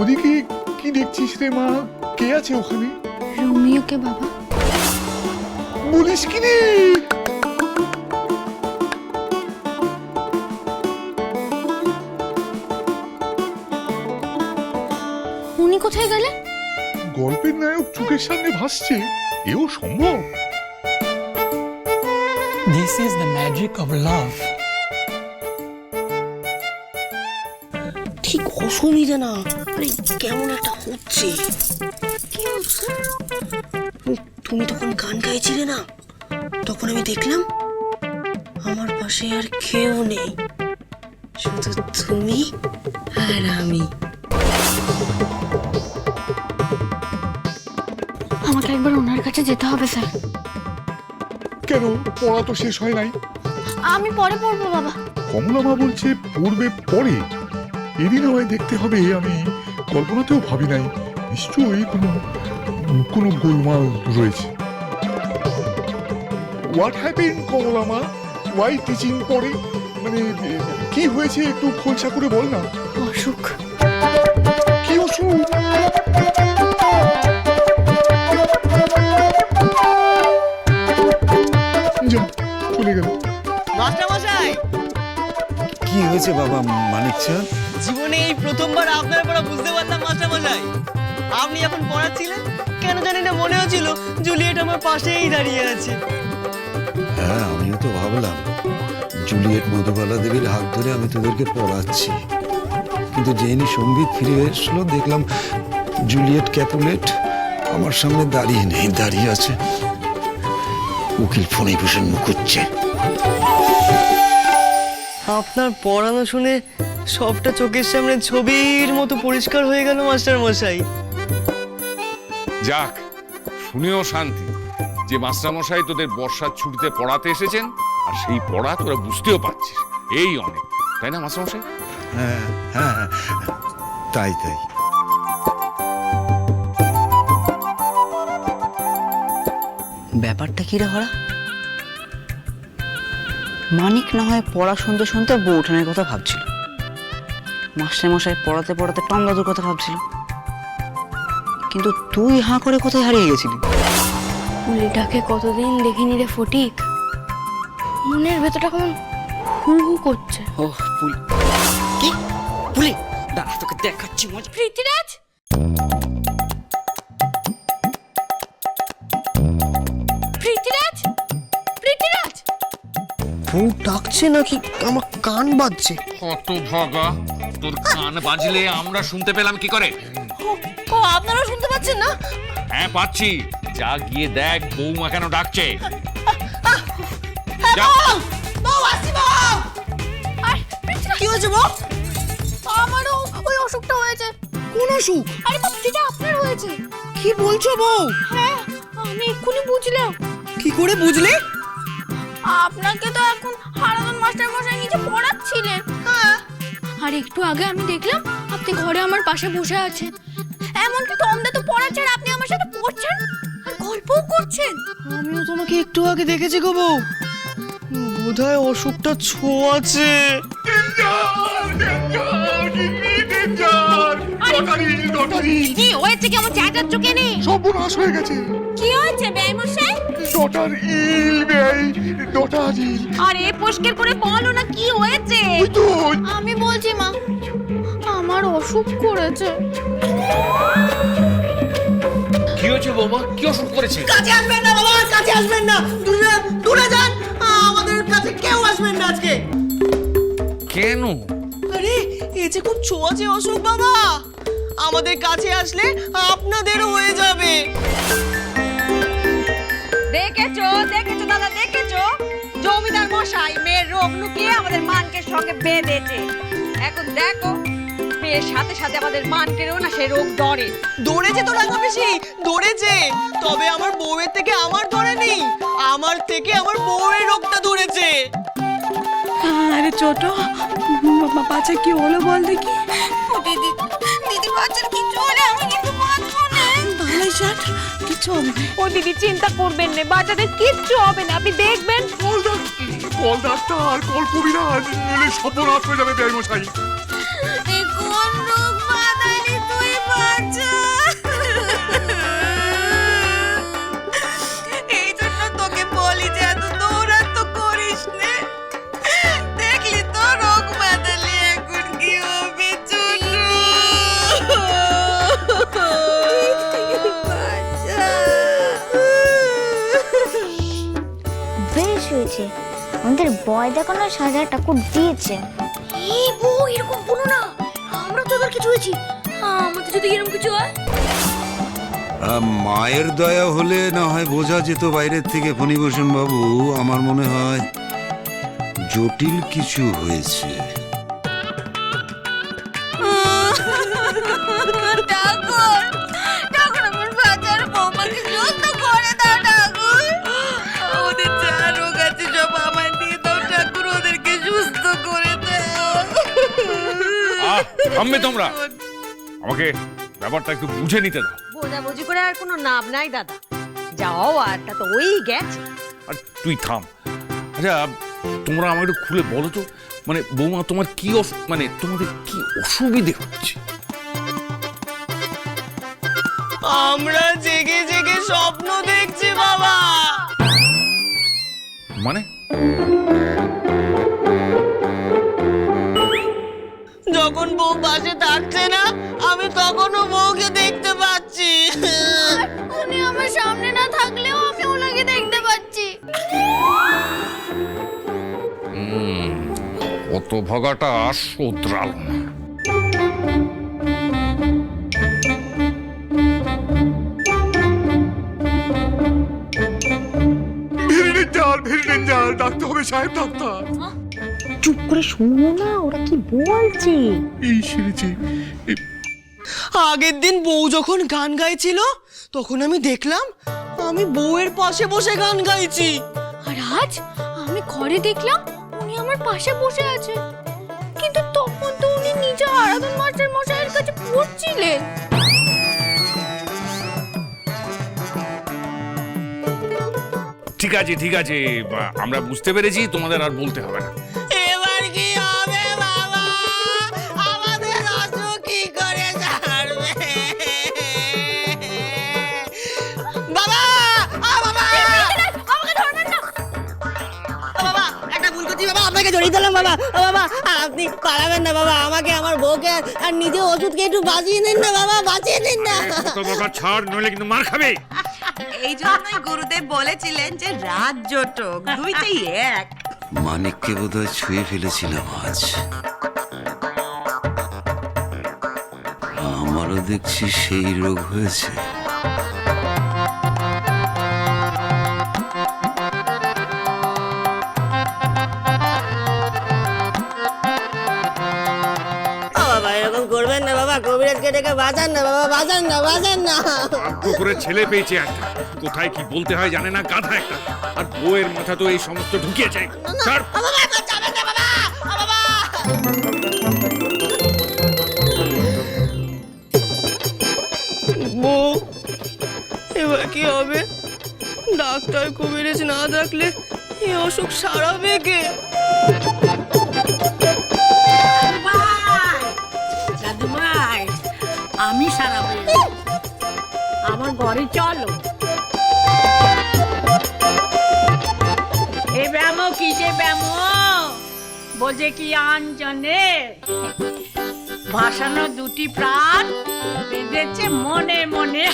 ওদিকে কি দেখছিস রে মা? কে আছে ওখানে? রোমিওকে বাবা। বলিস কি রে? উনি কোথায় গেলেন? গল্পের নায়ক চোখের সামনে ভাসছে, এও সম্ভব? This is the magic of love. ঠিক অসুবিধা না, আরে কেমন একটা হচ্ছে। কি হচ্ছে? তুমি তখন গান গাইছিলে না, তখন আমি দেখলাম আমার পাশে আর কেউ নেই, শুধু তুমি আর আমি। আমাকে একবার ওনার কাছে যেতে হবে স্যার। কেন, পড়া তো শেষ হয় নাই? আমি পরে পড়বো বাবা। কমলা মা বলছে পড়বে পরে। এদিন আমায় দেখতে হবে, আমি কল্পনাতেও ভাবি নাই। নিশ্চয়ই কোনো গোলমাল রয়েছে। হোয়াট হ্যাপেন কমলা মা? ওয়াই টিচিং পরে? মানে কি হয়েছে একটু খোলসা করে বল না। অসুখ। কি অসুখ? যা, চলে গেল। মাস্টারমশাই, কি হয়েছে বাবা মানিক চাঁদ? জীবনে এই প্রথমবার আপনার পড়া বুঝতে পারলাম মাস্টারমশাই। আপনি যখন পড়াচ্ছিলেন কেন জানি না মনে হচ্ছিল জুলিয়েট আমার পাশেই দাঁড়িয়ে আছে। হ্যাঁ, আমিও তো ভাবলাম জুলিয়েট মধুবালা দেবীর হাত ধরে আমি তোদেরকে পড়াচ্ছি, কিন্তু যেইনি সঙ্গীত ফিরে এসলো দেখলাম জুলিয়েট ক্যাপুলেট আমার সামনে দাঁড়িয়ে নেই, দাঁড়িয়ে আছে উকিল ফণি ভূষণ মুখুজ্জে। আপনার পড়ানো শুনে সবটা চোখের সামনে ছবির মতো পরিষ্কার হয়ে গেল মাস্টারমশাই। যাক, শুনেও শান্তি যে মাস্টারমশাই তোদের বর্ষার ছুটিতে পড়াতে এসেছেন, আর সেই পড়া তোরা বুঝতেও পারছিস, এই অনেক, তাই না মাস্টারমশাই? হ্যাঁ হ্যাঁ, তাই তাই। ব্যাপারটা কি রে হরা? মানিক না হয় পড়া শুনতে শুনতে বউ উঠানের কথা ভাবছিল, মাস্টারমশাই পড়াতে পড়াতে টম দাদুর কথা ভাবছিল, কিন্তু তুই হাঁ করে কোথায় হারিয়ে গেছিলি? পুলিটাকে কতদিন দেখিনি রে ফটিক, মনের ভেতরটা কেমন হু হু করছে। ওহ পুলি, কি পুলি? দাঁড়া তোকে দেখাচ্ছি মজা। প্রীতিরাজ, প্রীতিরাজ, প্রীতিরাজ। ফোন ডাকছে নাকি আমার কান বাজছে? কত ভাগা, তোর কান বাজলে আমরা শুনতে পেলাম কি করে? ও, আপনারা শুনতে পাচ্ছেন না? হ্যাঁ পাচ্ছি, যা গিয়ে দেখ বৌমা কেন ডাকছে। যা। কি হয়েছে বউ? আমারও ওই অসুখটা হয়েছে। কোন অসুখ? আরে বাবা, যেটা আপনার হয়েছে। কি বলছো বউ? হ্যাঁ, আমি এক্ষুনি বুঝলাম। কি করে বুঝলে? আপনাকে তো এখন হারাধন মাস্টার মশাই নিচে পড়াচ্ছিলেন। হ্যাঁ, আর একটু আগে আমি দেখলাম আপনি ঘরে আমার পাশে বসে আছেন। এমনকি তমদা তো পড়াচ্ছেন, আপনি আমার সাথে পড়ছেন আর গল্পও করছেন। আমিও তোমাকে একটু আগে দেখেছি গো বউ, বোধহয় অসুখটা ছোঁয়াছে। কি হয়েছে? কেমন চেঁচাচ্ছ কেন? সর্বনাশ হয়ে গেছে। কি হয়েছে বেআই মশাই? ডটার ইল বেআই, ডটার ইল। আরে পরিষ্কার করে বলো না কি হয়েছে? আমি বলছি মা, আমার অসুখ করেছে। কি হয়েছে বৌমা? কি অসুখ করেছে? কাছে আসবেন না বাবা, কাছে আসবেন না, দূরে দূরে যান। আমাদের কাছে কেউ আসবেন না আজকে। কেন? আরে এই যে খুব ছোঁয়াচে অসুখ বাবা, আমাদের কাছে আসলে আপনাদেরও হয়ে যাবে। দেখেছো দেখেছো দাদা, দেখেছো জমিদার মশাই মেয়ের রোগ লুকিয়ে আমাদের মানকের সঙ্গে বেঁধেছে। এখন দেখো মেয়ের সাথে সাথে আমাদের মানকেরও না সে রোগ ধরে। দৌড়েছে তো রাখা বেশি, দৌড়েছে, তবে আমার বউয়ের থেকে আমার ধরেনি, আমার থেকে আমার বউয়ের রোগটা ধরেছে। আরে ছোট বাচ্চা কি হলো বল দেখি। দিদি, দিদি বাচ্চার কিছু হলে আমি কিন্তু বাঁচবো না। ভালো শাট, কিছু হবে না। ও দিদি চিন্তা করবেন না, বাচ্চাদের কিচ্ছু হবে না, আপনি দেখবেন। কল ডাক্তার, কল কবিরাজ, নইলে সর্বনাশ হয়ে যাবে বেআই মশাই। এই কোন রোগ বাঁধালি তুই হয়েছে, আমাদের ভয় দেখানোর সাজা ঠাকুর দিয়েছে। এই বউ এরকম বলো না, আমরা তো এবার কিছু হয়েছি, আমাদের যদি এরকম কিছু হয়। মায়ের দয়া হলে না হয় বোঝা যেত বাইরের থেকে ফণীভূষণ বাবু, আমার মনে হয় জটিল কিছু হয়েছে। ঠাকুর, ঠাকুর আমার বাচ্চার বৌমাকে সুস্থ করে দাও ঠাকুর। ওদের যা রোগ আছে সব আমায় দিয়ে দাও ঠাকুর, ওদেরকে সুস্থ করে দাও। থামবে তোমরা, আমাকে ব্যাপারটা একটু বুঝে নিতে দাও। বোঝাবুঝি করে আর কোনো নাম নাই দাদা, যাও আরটা তো ওই গেছে। আর তুই থাম। আচ্ছা তোমরা আমাকে একটু খুলে বলো তো, মানে বৌমা তোমার কি মানে তোমাদের কি অসুবিধে হচ্ছে? আমরা জেগে জেগে স্বপ্ন দেখছি বাবা। মানে যখন বউ পাশে থাকছে না, আমি তখনও বউকে দেখতে পাচ্ছি। উনি আমার সামনে না থাকলেও আমি ওনাকে দেখতে পাচ্ছি। কত ভাগাটা শোধরাল না। ভেরি ডেঞ্জার, ডাকতে হবে সাহেব ডাক্তার। চুপ করে শুনো না ওরা কি বলছে। এই সেরেছে। আগের দিন বউ যখন গান গাইছিল, তখন আমি দেখলাম আমি বউয়ের পাশে বসে গান গাইছি। আর আজ আমি ঘরে দেখলাম উনি আমার পাশে বসে আছে, কিন্তু তখন তো উনি নিজে আরাধন মাস্টার মশাইয়ের কাছে পড়ছিলেন। ঠিক আছে ঠিক আছে, আমরা বুঝতে পেরেছি, তোমাদের আর বলতে হবে না। এবার কি হবে বাবা? আমাদের অসুখ কি করে ছাড়বে? বাবা, বাবা, আমাকে ধরবেন না। বাবা, একটা ভুল করছি বাবা, আপনাকে জড়িয়ে দিলাম বাবা। বাবা, আপনি পালাবেন না বাবা, আমাকে আমার বউকে আর নিজে ওষুধকে একটু বাঁচিয়ে নিন না বাবা, বাঁচিয়ে নিন না। ছাড়, নইলে কিন্তু মার খাবে। এই জন্যই গুরুদেব বলেছিলেন যে রাত জটক দুইটাই এক। মানিককে বোধহয় ছুঁয়ে ফেলেছিলাম আজ। আমারও দেখছি সেই রোগ হয়েছে। বাবা এরকম করবেন না বাবা, কবিরাজকে ডেকে বাঁচান না বাবা, বাঁচান না, বাঁচান না। ভাগ্য করে ছেলে পেয়েছে একটা, কোথায় কি বলতে হয় জানে না, গাধা একটা। আর বউয়ের মাথা তো এই সমস্ত ঢুকিয়েছে। ছাড়। বউ, এবার কি হবে? ডাক্তার কবিরাজ না ডাকলে এই অসুখ সারাবে কে? দাদুমাই, আমি সারাবো, আমার ঘরে চলো। এ ব্যামো কিসে ব্যামো বোঝে কি আনজনে, ভাসানো দুটি প্রাণ বেঁধেছে মনে মনে।